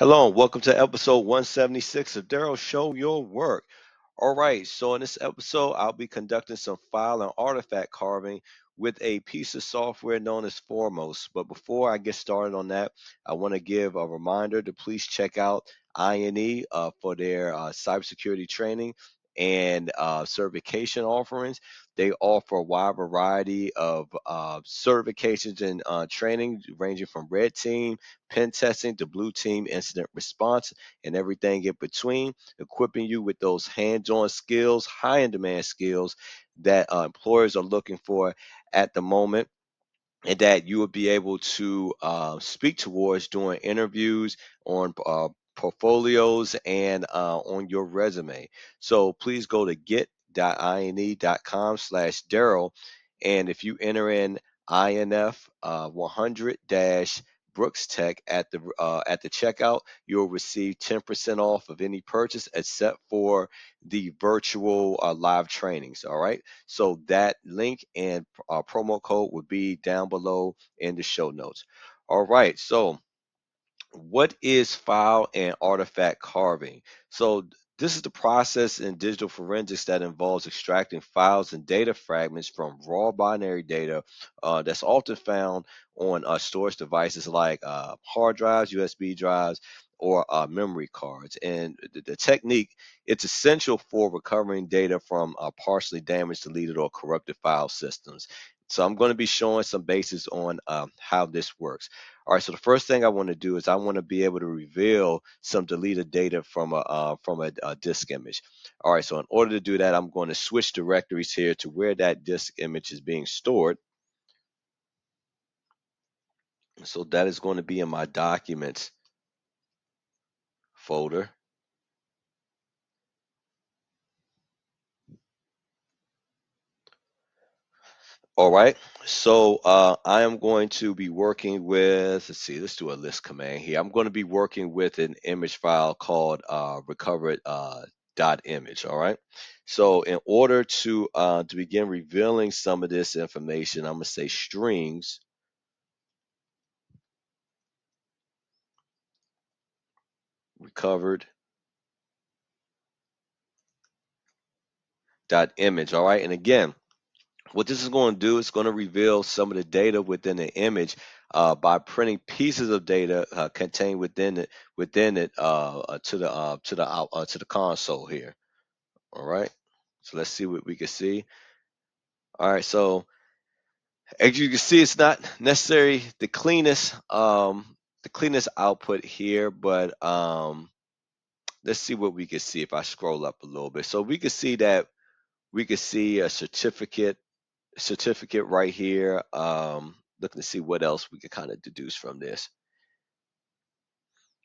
Hello and welcome to episode 176 of Daryl Show Your Work. All right, so in this episode, I'll be conducting some file and artifact carving with a piece of software known as Foremost. But before I get started on that, I want to give a reminder to please check out INE for their cybersecurity training and certification offerings. They offer a wide variety of certifications and training ranging from red team, pen testing to blue team incident response, and everything in between, equipping you with those hands-on skills, high in demand skills that employers are looking for at the moment, and that you will be able to speak towards during interviews, on portfolios, and on your resume. So please go to get.ine.com/Daryl, and if you enter in INF 100 Brooks Tech at the checkout, you'll receive 10% off of any purchase except for the virtual live trainings. All right. So that link and promo code would be down below in the show notes. All right. So what is file and artifact carving? So this is the process in digital forensics that involves extracting files and data fragments from raw binary data that's often found on storage devices like hard drives, USB drives, or memory cards. And the technique, it's essential for recovering data from partially damaged, deleted, or corrupted file systems. So I'm going to be showing some basis on how this works. All right, so the first thing I want to do is I want to be able to reveal some deleted data from a disk image. All right, so in order to do that, I'm going to switch directories here to where that disk image is being stored. So that is going to be in my documents folder. All right, so I am going to be working with, let's see, let's do a list command here. I'm going to be working with an image file called recovered dot image. All right, so in order to begin revealing some of this information, I'm going to say strings recovered dot image. All right, and again, what this is going to do is going to reveal some of the data within the image by printing pieces of data contained within it to the console here. All right. So let's see what we can see. All right. So as you can see, it's not necessarily the cleanest output here, but let's see what we can see if I scroll up a little bit. So we can see that we can see a certificate right here. Looking to see what else we could kind of deduce from this.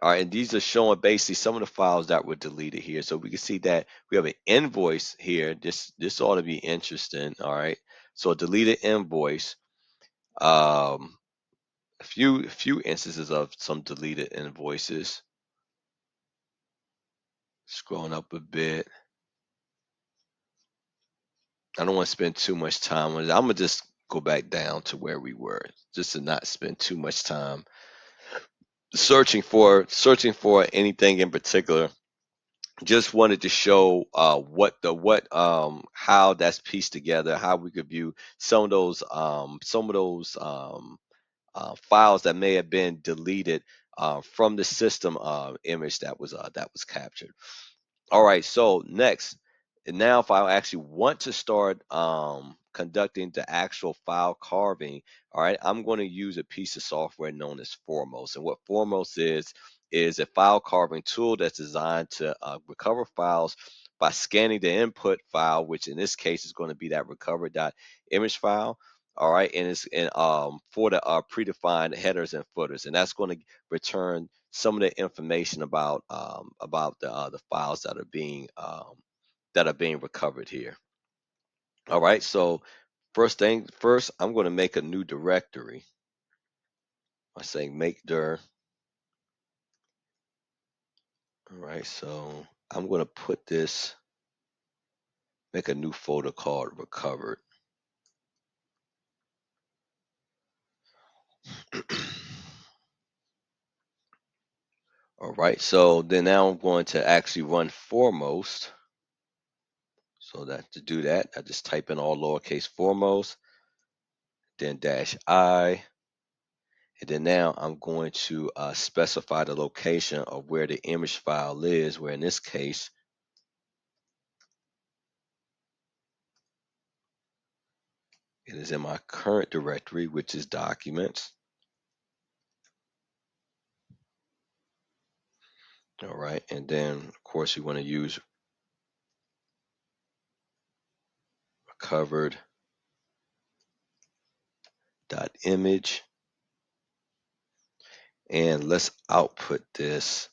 All right, and these are showing basically some of the files that were deleted here. So we can see that we have an invoice here. This ought to be interesting. All right, so a deleted invoice. Um, a few instances of some deleted invoices. Scrolling up a bit. I don't want to spend too much time on it. I'm gonna just go back down to where we were, just to not spend too much time searching for anything in particular. Just wanted to show what how that's pieced together, how we could view some of those files that may have been deleted from the system image that was captured. All right, so next, and now if I actually want to start conducting the actual file carving, all right, I'm going to use a piece of software known as Foremost. And what Foremost is a file carving tool that's designed to recover files by scanning the input file, which in this case is going to be that recover.img file. All right, and it's for the predefined headers and footers, and that's going to return some of the information about the files that are being recovered here. All right, so first, I'm going to make a new directory. I say mkdir. All right, so I'm going to make a new folder called recovered. All right, so then now I'm going to actually run foremost. So that to do that, I just type in all lowercase foremost, then -I, and then now I'm going to specify the location of where the image file is, where in this case, it is in my current directory, which is documents. All right, and then of course you want to use recovered.img, and let's output this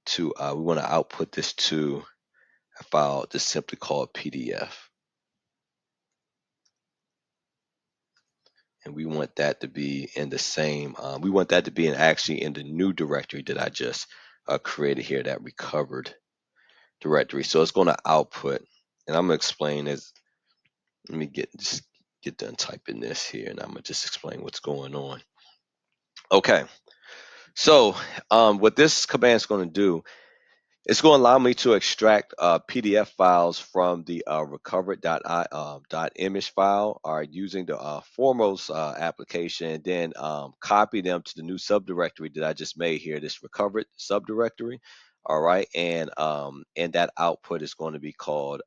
to, we want to output this to a file just simply called PDF. And we want that to be in the same, we want that to be actually in the new directory that I just created here, that recovered directory. So it's going to output, and I'm going to explain this. Let me just get done typing this here, and I'm going to just explain what's going on. Okay, so what this command is going to do, it's going to allow me to extract PDF files from the recovered.img file, or using the foremost application, and then copy them to the new subdirectory that I just made here, this recovered subdirectory. All right, and that output is going to be called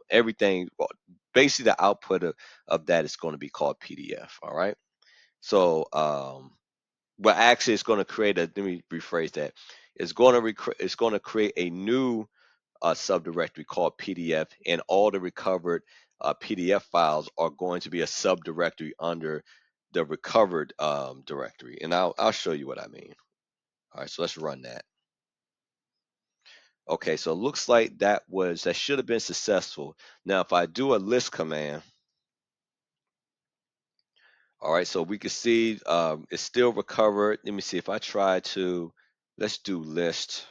everything. Well, basically, the output of that is going to be called PDF. All right, so well, actually, it's going to create a. Let me rephrase that. It's going to create a new subdirectory called PDF, and all the recovered PDF files are going to be a subdirectory under the recovered directory. And I'll show you what I mean. All right, so let's run that. Okay, so it looks like that should have been successful. Now, if I do a list command, all right, so we can see it's still recovered. Let me see if I try to, let's do list.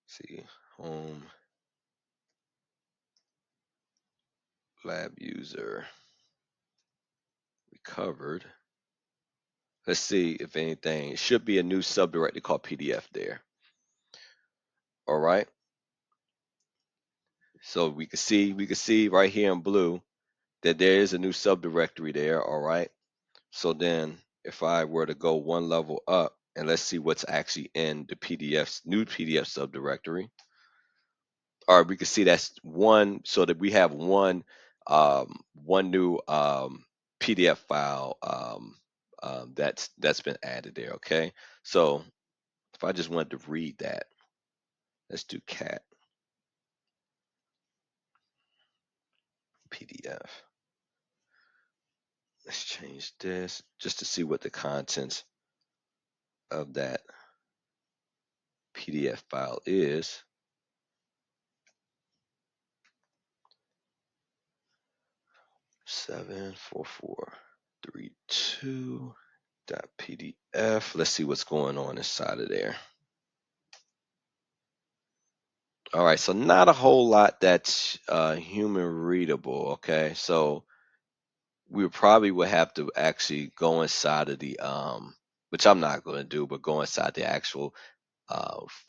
See, home, labuser, recovered. Let's see if anything. It should be a new subdirectory called PDF there. All right. So we can see right here in blue that there is a new subdirectory there. All right. So then if I were to go one level up, and let's see what's actually in the new PDF subdirectory. All right, we can see that's one, so that we have one new PDF file that's been added there. Okay. So if I just wanted to read that, let's do cat PDF. Let's change this just to see what the contents of that PDF file is. 74432.pdf. Let's see what's going on inside of there. All right, so not a whole lot that's human readable. Okay, so we probably would have to actually go inside of the which I'm not going to do, but go inside the actual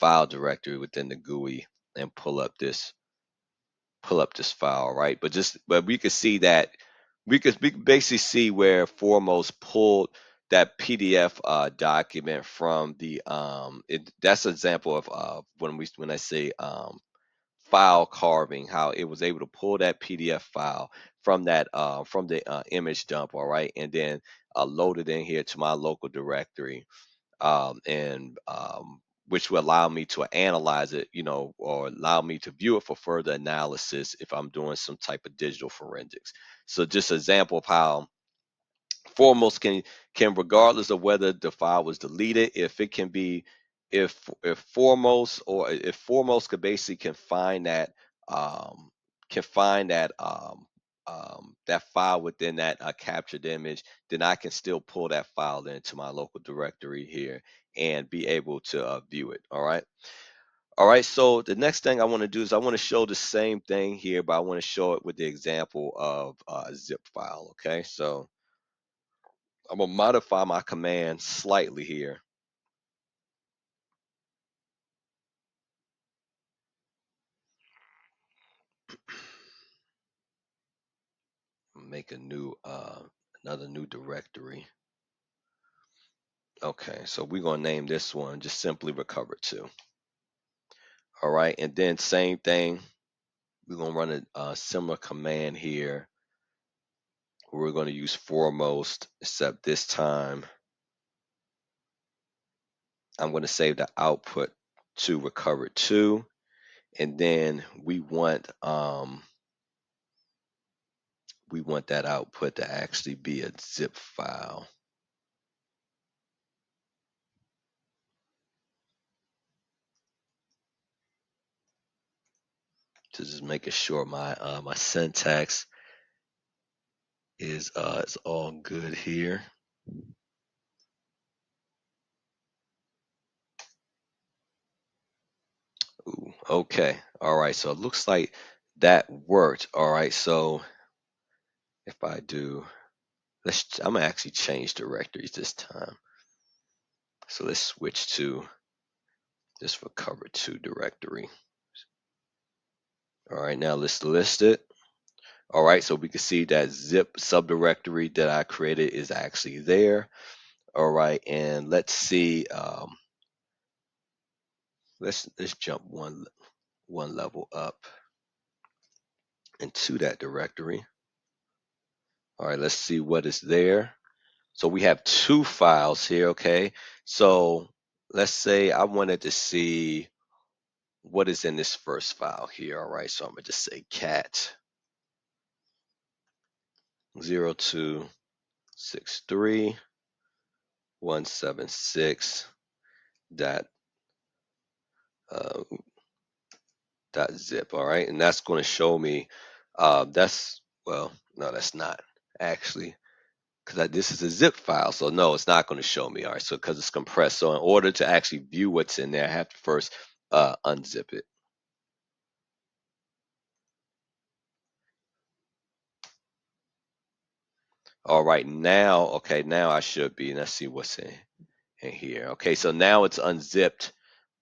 file directory within the GUI and pull up this file, right? But we could see that we could basically see where Foremost pulled that PDF document from the that's an example of when I say file carving, how it was able to pull that PDF file from the image dump, all right, and then load it in here to my local directory, and which will allow me to analyze it, or allow me to view it for further analysis if I'm doing some type of digital forensics. So just an example of how Foremost can, regardless of whether the file was deleted, if it can be, if Foremost could basically um, find that file within that captured image, then I can still pull that file into my local directory here and be able to view it. All right. All right, so the next thing I want to do is I want to show the same thing here, but I want to show it with the example of a zip file. Okay, so I'm gonna modify my command slightly here. Make a new another new directory. Okay, so we're gonna name this one just simply recovered2. All right, and then same thing. We're gonna run a similar command here. We're gonna use foremost, except this time I'm gonna save the output to recovered2, and then we want that output to actually be a zip file. To just making sure my syntax is all good here. Ooh, okay. All right. So it looks like that worked. All right. So if I do, I'm gonna actually change directories this time. So let's switch to this recovered2 directory. All right. Now let's list it. All right. So we can see that zip subdirectory that I created is actually there. All right. And let's see. Let's jump one level up into that directory. All right, let's see what is there. So we have two files here, okay? So let's say I wanted to see what is in this first file here. All right, so I'm gonna just say cat 0263.176 dot uh, dot zip. All right, and that's going to show me that's well, no, that's not actually, because this is a zip file. So no, it's not going to show me. All right, so because it's compressed. So in order to actually view what's in there, I have to first unzip it. All right, now, okay, now I should be. Let's see what's in here. Okay, so now it's unzipped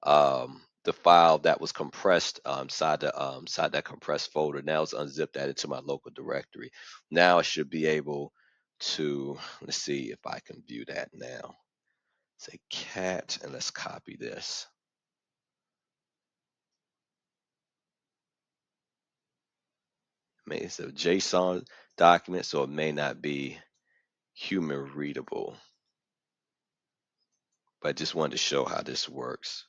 the file that was compressed side that compressed folder. Now it's unzipped that into my local directory. Now I should be able to, let's see if I can view that now. Say cat, and let's copy this. It's a JSON document, so it may not be human readable, but I just wanted to show how this works.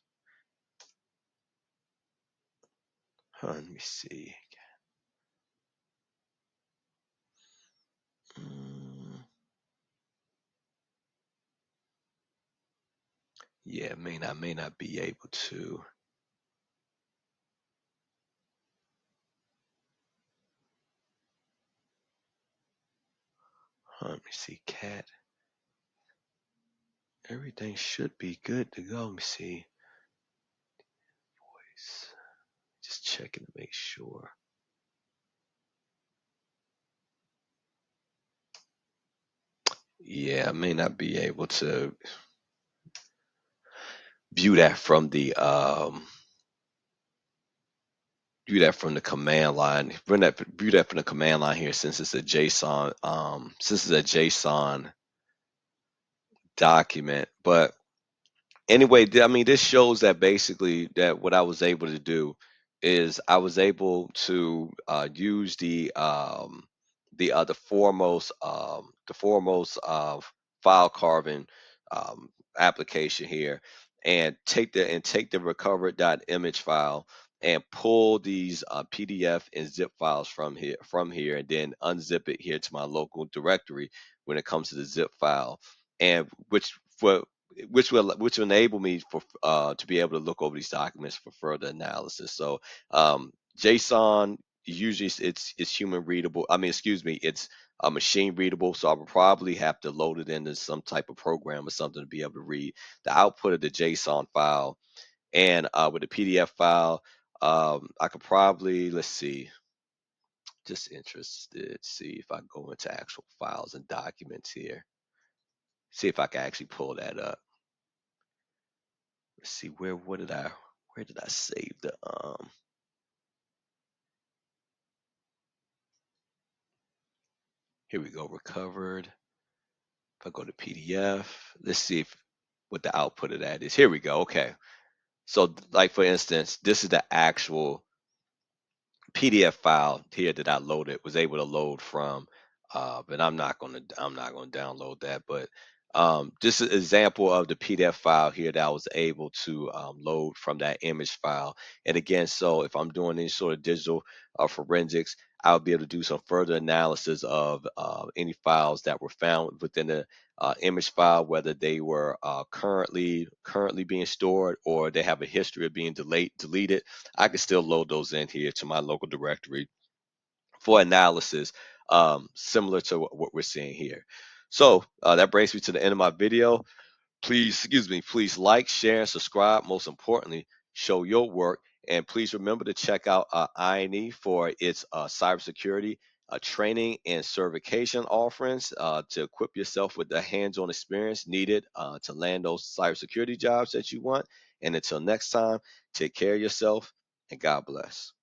Let me see. Yeah, may not be able to. Let me see, cat. Everything should be good to go. Let me see. Voice. Just checking to make sure. Yeah, I may not be able to view that from the command line. View that from the command line here, since it's a JSON document. But anyway, I mean, this shows that basically that what I was able to do is I was able to use the foremost file carving application here, and take the recovered.img file and pull these PDF and zip files from here, and then unzip it here to my local directory when it comes to the zip file, and which will enable me for to be able to look over these documents for further analysis. So JSON usually it's human readable. I mean, excuse me, it's machine readable. So I would probably have to load it into some type of program or something to be able to read the output of the JSON file, And with the PDF file, I could probably, let's see, just interested, see if I go into actual files and documents here, see if I can actually pull that up. Let's see, where did I save the here we go, recovered. If I go to PDF, let's see if what the output of that is. Here we go. Okay. So like for instance, this is the actual PDF file here that I loaded, was able to load from, but I'm not gonna download that. But just an example of the PDF file here that I was able to load from that image file. And again, so if I'm doing any sort of digital forensics, I'll be able to do some further analysis of any files that were found within the image file, whether they were currently being stored or they have a history of being deleted. I can still load those in here to my local directory for analysis, similar to what we're seeing here. So that brings me to the end of my video. Please like, share, and subscribe. Most importantly, show your work. And please remember to check out INE for its cybersecurity training and certification offerings to equip yourself with the hands-on experience needed to land those cybersecurity jobs that you want. And until next time, take care of yourself and God bless.